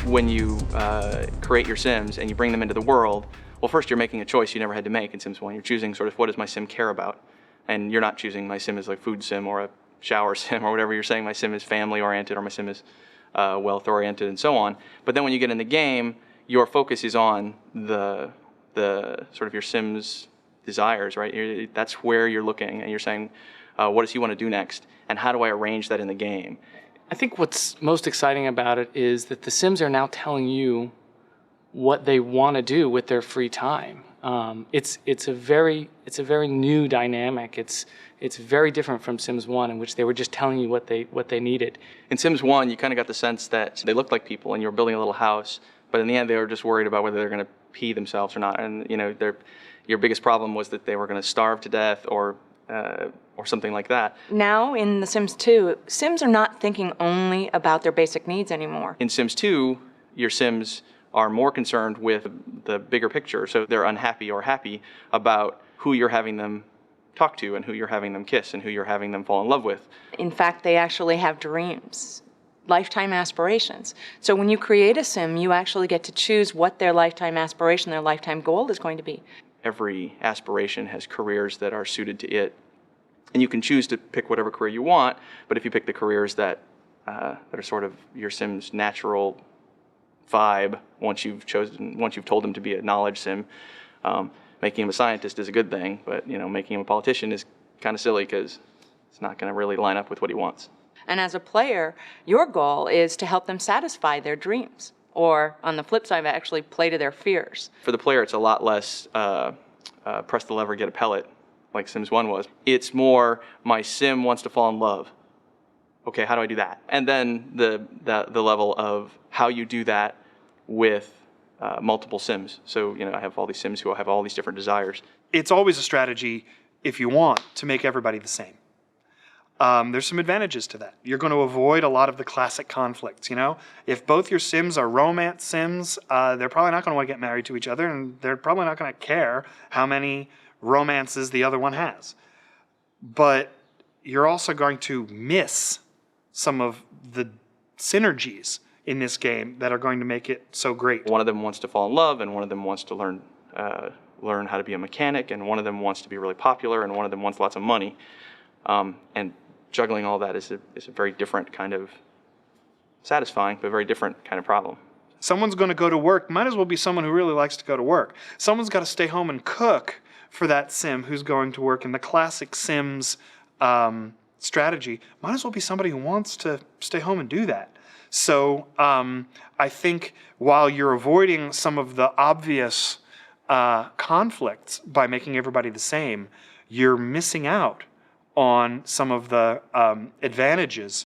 when you create your Sims and you bring them into the world, well, first you're making a choice you never had to make in Sims 1. You're choosing sort of what does my Sim care about? And you're not choosing my Sim is like food Sim or a shower Sim or whatever. You're saying my Sim is family oriented or my Sim is wealth oriented and so on. But then when you get in the game, your focus is on the sort of your Sim's desires, right? That's where you're looking and you're saying, what does he want to do next? And how do I arrange that in the game? I think what's most exciting about it is that the Sims are now telling you what they want to do with their free time. It's a very new dynamic. It's very different from Sims 1, in which they were just telling you what they needed. In Sims 1, you kind of got the sense that they looked like people and you were building a little house, but in the end they were just worried about whether they're going to pee themselves or not. And your biggest problem was that they were going to starve to death or something like that. Now in The Sims 2, Sims are not thinking only about their basic needs anymore. In Sims 2, your Sims are more concerned with the bigger picture, so they're unhappy or happy about who you're having them talk to and who you're having them kiss and who you're having them fall in love with. In fact, they actually have dreams, lifetime aspirations. So when you create a Sim, you actually get to choose what their lifetime aspiration, their lifetime goal is going to be. Every aspiration has careers that are suited to it. And you can choose to pick whatever career you want, but if you pick the careers that are sort of your Sim's natural vibe, once you've told them to be a knowledge Sim, making him a scientist is a good thing, but making him a politician is kind of silly because it's not going to really line up with what he wants. And as a player, your goal is to help them satisfy their dreams, or on the flip side, actually play to their fears. For the player, it's a lot less press the lever, get a pellet, like Sims 1 was. It's more, my Sim wants to fall in love. Okay, how do I do that? And then the level of how you do that with multiple Sims. So, I have all these Sims who have all these different desires. It's always a strategy, if you want, to make everybody the same. There's some advantages to that. You're going to avoid a lot of the classic conflicts, If both your Sims are romance Sims, they're probably not going to want to get married to each other, and they're probably not going to care how many romances the other one has. But you're also going to miss some of the synergies in this game that are going to make it so great. One of them wants to fall in love, and one of them wants to learn how to be a mechanic, and one of them wants to be really popular, and one of them wants lots of money. And juggling all that is a very different kind of satisfying, but very different kind of problem. Someone's going to go to work. Might as well be someone who really likes to go to work. Someone's got to stay home and cook for that Sim who's going to work. In the classic Sims strategy, might as well be somebody who wants to stay home and do that. So I think while you're avoiding some of the obvious conflicts by making everybody the same, you're missing out on some of the advantages